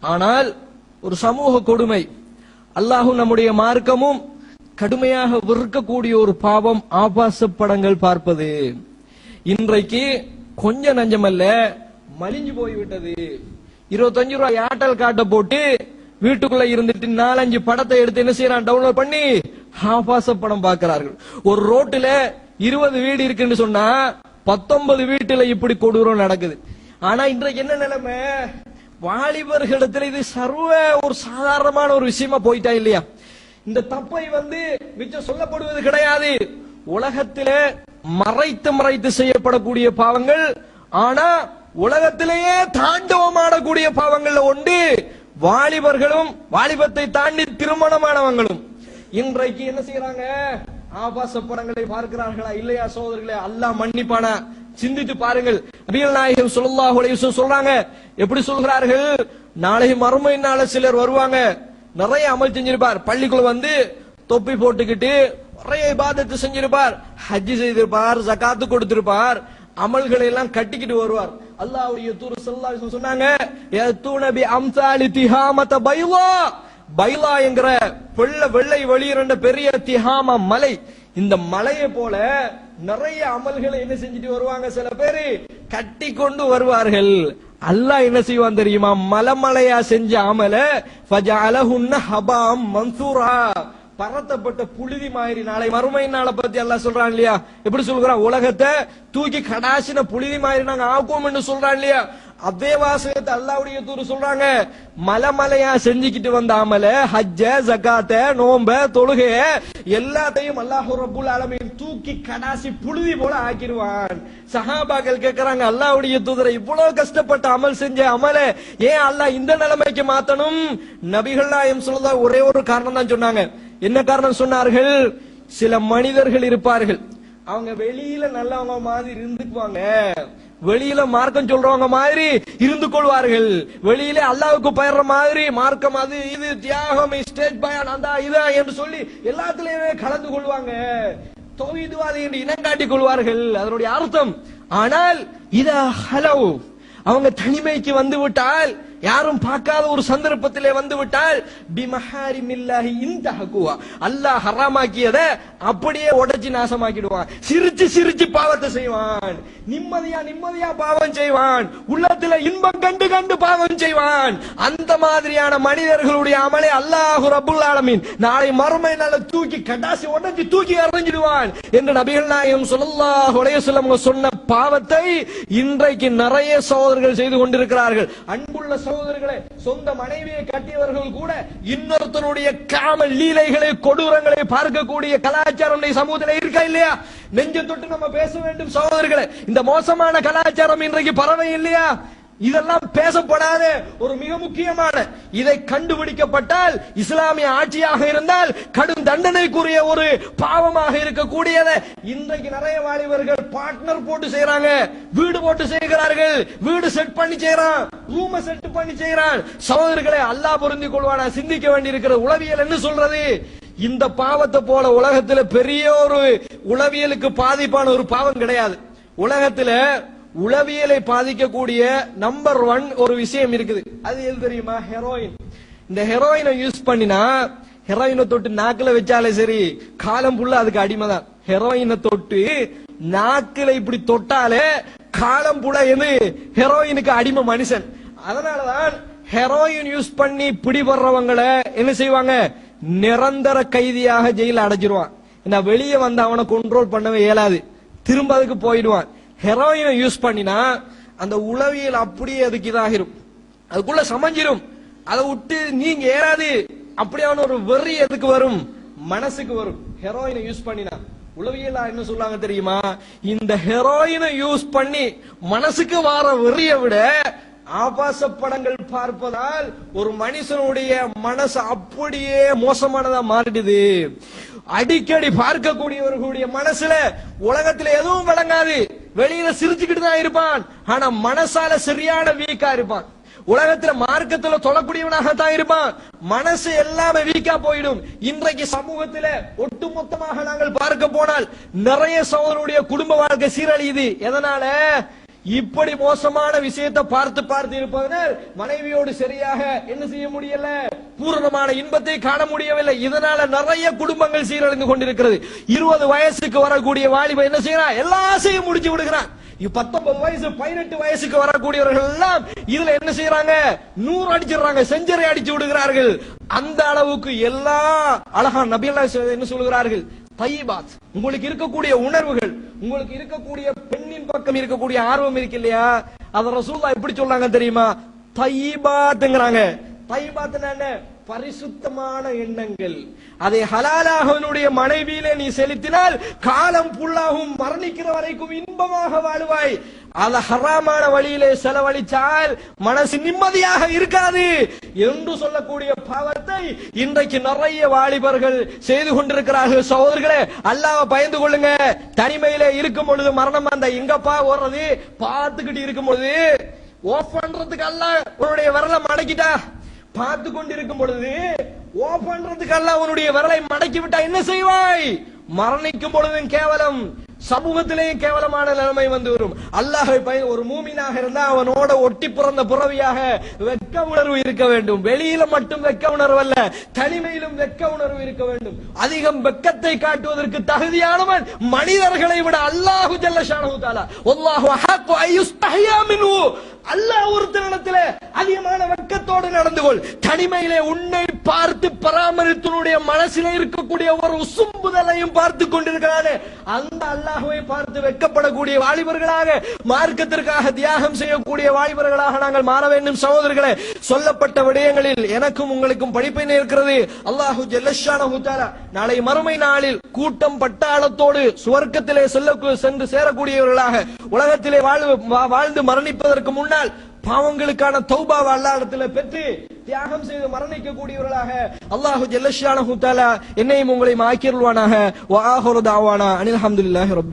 ஆனால் ஒரு சமூக கொடுமை, அல்லாஹ் நம்முடைய மார்க்கமும் கடுமையாக வெறுக்கக்கூடிய ஒரு பாவம் ஆபாச படங்கள் பார்ப்பது. இன்றைக்கு கொஞ்ச நஞ்சமல்ல, மலிஞ்சு போய்விட்டது. 25 ரூபாய் ஏர்டெல் கார்டை போட்டு வீட்டுக்குள்ள இருந்துட்டு 4-5 படத்தை எடுத்து என்ன செய்யறான், டவுன்லோட் பண்ணி ஆபாச படம் பார்க்கிறார்கள். ஒரு ரோட்டுல 20 வீடு இருக்குன்னு சொன்னா 19 வீட்டுல இப்படி கொடூரம் நடக்குது. ஆனா இன்றைக்கு என்ன நிலைமை, வாலிபர்களிடத்துல இது சர்வ ஒரு சாதாரணமான ஒரு விஷயமா போயிட்டா இல்லையா? இந்த தப்பை மிச்சம் சொல்லப்படுவது கிடையாது. உலகத்திலே மறைத்து மறைத்து செய்யப்படக்கூடிய பாவங்கள், ஆனா உலகத்திலேயே தாண்டவமாடக்கூடிய பாவங்கள்ல ஒன்று வாலிபர்களும் வாலிபத்தை தாண்டி திருமணமானவங்களும் இன்றைக்கு என்ன செய்யறாங்க, ஆபாச படங்களை பார்க்கிறார்களா இல்லையா? சகோதரர்களே, அல்லாஹ் மன்னிப்பானா? சிந்தித்து பாருங்கள். நபிகள் நாயகம் ஸல்லல்லாஹு அலைஹி வஸல்லம் சொல்றாங்க, எப்படி சொல்கிறார்கள், நாளை மறுமை நாள சிலர் வருவாங்க, நிறைய அமல் செஞ்சிருப்பார், பள்ளிக்குள்ள தொப்பி போட்டுக்கிட்டு நிறைய இபாதத்து செஞ்சிருப்பார், ஹஜ் செய்திருப்பார், ஜகாத்து கொடுத்திருப்பார், அமல்களை எல்லாம் கட்டிக்கிட்டு வருவார். அல்லாஹ்வுடைய தூதர் ஸல்லல்லாஹு அலைஹி வஸல்லம் சொன்னாங்க, யதூன பி அம்சாலி திஹாமத பைலா, பைலா என்கிற வெள்ளை வெளியிரண்ட பெரிய திஹாமா மலை, இந்த மலையை போல நிறைய அமல்களை என்ன செஞ்சுட்டு வருவாங்க, சில பேரு கட்டி கொண்டு வருவார்கள். அல்லாஹ் என்ன செய்வான் தெரியுமா, மலைமலையா செஞ்ச அமல ஃபஜஅலஹுன்ன ஹபாம் மன்சூரா, பரத்தப்பட்ட புழுதி மாதிரி. நாளை மறுமை நாளை பத்தி அல்லாஹ் சொல்றான் இல்லையா? எப்படி சொல்றான், உலகத்தை தூக்கி கடாசின புழுதி மாதிரி நாங்க ஆக்குவோம் என்று சொல்றான் இல்லையா? அதே வாசகத்தை அல்லாஹ்வுடைய தூதர் சொல்றாங்க, மலைமலையா செஞ்சுக்கிட்டு வந்த அமல, ஹஜ்ஜ, ஜகாத்த, நோம்ப, தொழுகை எல்லாத்தையும் அல்லாஹ் ரப்புல் ஆலமீன் தூக்கி கடாசி புழுதி போல ஆக்கிடுவான். சஹாபாக்கள் கேட்கறாங்க, அல்லாஹ்வுடைய தூதரை, இவ்வளவு கஷ்டப்பட்ட அமல் செஞ்ச அமல ஏன் அல்லாஹ் இந்த நிலைமைக்கு மாத்தணும்? நபிகள் நாயகம் ஸல்லல்லாஹு ஒரே ஒரு காரணம் தான் சொன்னாங்க. என்ன காரணம் சொன்னார்கள், சில மனிதர்கள் இருப்பார்கள், அவங்க வெளியில நல்லவங்க மாதிரி இருந்துக்குவாங்க, வெளியில மார்க்கம் சொல்றவங்க மாதிரி இருந்து கொள்வார்கள், வெளியில அல்லாஹ்வுக்கு பயற மாதிரி மார்க்கம் அது இது தியாகம் ஸ்டேட் பயான் அந்த இதா என்று சொல்லி எல்லாத்திலயுமே கலந்து கொள்வாங்க, தௌஹீத்வாதி என்று இனம் காட்டிக் கொள்வார்கள், அதனுடைய அர்த்தம். ஆனால் இதா ஹலவ், அவங்க தனிமைக்கு வந்து விட்டால், யாரும் பார்க்காத ஒரு சந்தர்ப்பத்திலே வந்து விட்டால், பிமஹாரிமில்லாஹி இன்தஹகுவா, அல்லாஹ் ஹராமாக்கியதை அப்படியே உடைச்சு நாசமாக்கிடுவான். சிரிச்சு சிரிச்சு பாவத்தை செய்வான், நிம்மதியா பாவம் செய்வான், உள்ளத்துல இன்பம் கண்டு கண்டு பாவம் செய்வான். அந்த மாதிரியான மனிதர்களுடைய அமலை அல்லாஹ் ரப்புல் ஆலமீன் நாளை மறுமை நாள தூக்கி கடாசி உடைச்சு தூக்கி எறிஞ்சிடுவான் என்று நபிகள் நாயகம் ஸல்லல்லாஹு அலைஹி வஸல்லம் சொன்ன பாவத்தை இன்றைக்கு நிறைய சகோதரர்கள் செய்து கொண்டிருக்கிறார்கள். அன்புள்ள சகோதரர்களே, சொந்த மனைவியை கட்டியவர்கள் கூட இன்னொருத்தருடைய காம லீலைகளை கொடூரங்களை பார்க்கக்கூடிய கலாச்சாரம் சமூகத்தில் இருக்கா இல்லையா? நெஞ்ச தொட்டு நம்ம பேச வேண்டும் சகோதரர்களே. இந்த மோசமான கலாச்சாரம் இன்றைக்கு பரவை இல்லையா? இதெல்லாம் பேசப்படாத ஒரு மிக முக்கியமான, இதை கண்டுபிடிக்கப்பட்டால் இஸ்லாமிய ஆட்சியாக இருந்தால் கடும் தண்டனைக்குரிய ஒரு பாவமாக இருக்கக்கூடியதை இன்றைக்கு நிறைய வாலிபர்கள் பார்ட்னர் போட்டு செய்யறாங்க, வீடு போட்டு செய்கிறார்கள், வீடு செட் பண்ணி செய்யறான், ரூம செட் பண்ணி செய்யறான். சகோதரர்களை, அல்லாஹ் பொருந்திக் கொள்வானா? சிந்திக்க வேண்டியிருக்கிற உளவியல் என்ன சொல்றது? இந்த பாவத்தை போல உலகத்துல பெரிய ஒரு உளவியலுக்கு பாதிப்பான ஒரு பாவம் கிடையாது. உலகத்துல உளவியலை பாதிக்கக்கூடிய நம்பர் 1 ஒரு விஷயம் இருக்குது. அது எது தெரியுமா? ஹெரோயின். இந்த ஹெரோயினை யூஸ் பண்ணினா, ஹெரோயினை தொட்டு நாக்குல வச்சாலே சரி, காலம் புள்ள அதுக்கு அடிமைதான். ஹெரோயினை தொட்டு நாக்குல இப்படி தொட்டாலே காலம் புள்ள எது? ஹெரோயினுக்கு அடிமை மனுஷன். அதனாலதான் ஹெரோயின் யூஸ் பண்ணி பிடிபடுறவங்களை என்ன செய்வாங்க, நிரந்தர கைதியாக ஜெயில அடைச்சிருவான். வெளியே வந்து அவனை கண்ட்ரோல் பண்ணவே இயலாது, திரும்ப அதுக்கு போயிடுவான். ஹெரோயினை யூஸ் பண்ணினா அந்த உளவியல் அப்படியே அதுக்கு இதாகிரும், அதுக்குள்ள சமஞ்சிரும், அதை விட்டு நீங்க ஏறாது. அப்படியான ஒரு வெறி எதுக்கு வரும்? மனசுக்கு வரும். ஹெரோயினை யூஸ் பண்ணினா உளவியலா என்ன சொல்றாங்க தெரியுமா? இந்த ஹெரோயினை யூஸ் பண்ணி மனசுக்கு வர வெறியை விட ஆபாச படங்கள் பார்ப்பதால் ஒரு மனுஷனுடைய மனசு அப்படியே மோசமானதா மாறிடுது. அடிக்கடி பார்க்கக்கூடியவர்களுடைய மனசுல உலகத்துல எதுவும் வழங்காது, வெளியில சிரிச்சுக்கிட்டு தான் இருப்பான், ஆனா மனசால சரியான வீக்கா இருப்பான். உலகத்துல மார்க்கத்துல தொழக்கூடியவனாகத்தான் இருப்பான், மனசு எல்லாமே வீக்கா போயிடும். இன்றைக்கு சமூகத்துல ஒட்டுமொத்தமாக நாங்கள் பார்க்க போனால் நிறைய சகோதரருடைய குடும்ப வாழ்க்கை சீரழியுது. எதனால? இப்படி மோசமான விஷயத்தை பார்த்து பார்த்து இருப்பதனால் மனைவியோடு சரியாக என்ன செய்ய முடியல, பூரணமான இன்பத்தை காண முடியவில்லை. இதனால நிறைய குடும்பங்கள் சீரழிந்து கொண்டிருக்கிறது. 20 வயசுக்கு வரக்கூடிய வாலிபன் என்ன செய்யறான், எல்லா ஆசையும் முடிச்சு விடுகிறான். 19 வயசு 18 வயசுக்கு வரக்கூடியவர்கள் எல்லாம் இதுல என்ன செய்யறாங்க, 100 அடிச்சிடுறாங்க, செஞ்சரி அடிச்சு விடுகிறார்கள். அந்த அளவுக்கு எல்லா அழகா நபி அல்லாஹ் என்ன சொல்கிறார்கள், தையிபாத், உங்களுக்கு இருக்கக்கூடிய உணர்வுகள், உங்களுக்கு இருக்கக்கூடிய பெண்ணின் பக்கம் இருக்கக்கூடிய ஆர்வம் இருக்கு இல்லையா, அத ரசூலுல்லாஹ் எப்படி சொல்றாங்க தெரியுமா, தையிபாத்ங்கறாங்க. தையிபாத்னா என்ன, பரிசுத்தமான எண்ணங்கள். அதை ஹலாலாக உன்னுடைய மனைவியிலே நீ செலுத்தினால் காலம் புல்லாகும், மரணிக்கிற வரைக்கும் இன்பமாக வாழுவாய். அதை ஹராமான வழியிலே செலவழிச்சால் மனசு நிம்மதியாக இருக்காது என்று சொல்லக்கூடிய பாவத்தை இன்றைக்கு நிறைய வாலிபர்கள் செய்து கொண்டிருக்கிறார்கள். சகோதரர்களே, அல்லாஹ்வை பயந்து கொள்ளுங்க. தனிமையிலே இருக்கும் பொழுது மரணம் அந்த எங்கப்பா ஓடுறது பார்த்துக்கிட்டு இருக்கும் பொழுது ஓஃப் பண்றதுக்கு அல்லாஹ் உன்னுடைய விரலை மடக்கிட்டா, பார்த்து கொண்டிருக்கும் பொழுது ஓஃப் பண்றதுக்கு அல்லாஹ் உன்னுடைய விரலை மடக்கி விட்டா என்ன செய்வாய், மரணிக்கும் பொழுதும் கேவலம், சமூகத்திலேயும் கேவலமான நிலைமை வந்து வரும். அல்லாஹ்வை ஒரு மூமினாக இருந்தா அவனோட ஒட்டி பிறந்த புறவியாக வெட்க உணர்வு இருக்க வேண்டும். வெளியில மட்டும் வெட்க உணர்வு அல்ல, தனிமையிலும் வெட்க உணர்வு இருக்க வேண்டும். அதிகம் வெட்கத்தை காட்டுவதற்கு தகுதியானவன் மனிதர்களை விட அல்லாஹு ஜல்ல ஷானஹு தஆலா. வல்லாஹு ஹக்கு அய்யுஸ்தஹியா மின்ஹு. அல்லாஹ் ஒருத்தனிடத்திலே அதிகமான வெட்கத்தோடு நடந்து கொள். தனிமையிலே உன்னை பார்த்து பராமரித்தனுடைய மனசிலே இருக்கக்கூடிய ஒரு உசும்புதலையும் பார்த்து கொண்டிருக்கிறானே, அந்த அல்லாஹ்வை பார்த்து வெட்கப்படக்கூடிய வாலிபர்களாக, மார்க்கத்திற்காக தியாகம் செய்யக்கூடிய வாலிபர்களாக நாங்கள் மாற வேண்டும். சகோதரர்களே, சொல்லப்பட்ட விடயங்களில் எனக்கும் உங்களுக்கும் படிப்பினை இருக்கிறது. அல்லாஹு ஜல்ல ஷானஹு தஆலா நாளை மறுமை நாளில் கூட்டம் பட்டாளத்தோடு சுவர்க்கத்திலே சென்று சேரக்கூடியவர்களாக உலகத்திலே வாழ்ந்து மரணிப்பதற்கு முன்னால் பாவங்களுக்கான தௌபாவை அல்லாஹ்விடத்தில் பெற்று தியாகம் செய்து மரணிக்கக்கூடியவர்களாக அல்லாஹு ஜல்ல ஷானஹு தஆலா என்னையும் உங்களையும் ஆக்கியருள்வானாக. வ ஆஹிரு தஅவானா அனில் ஹம்துலில்லாஹி ரப்பில்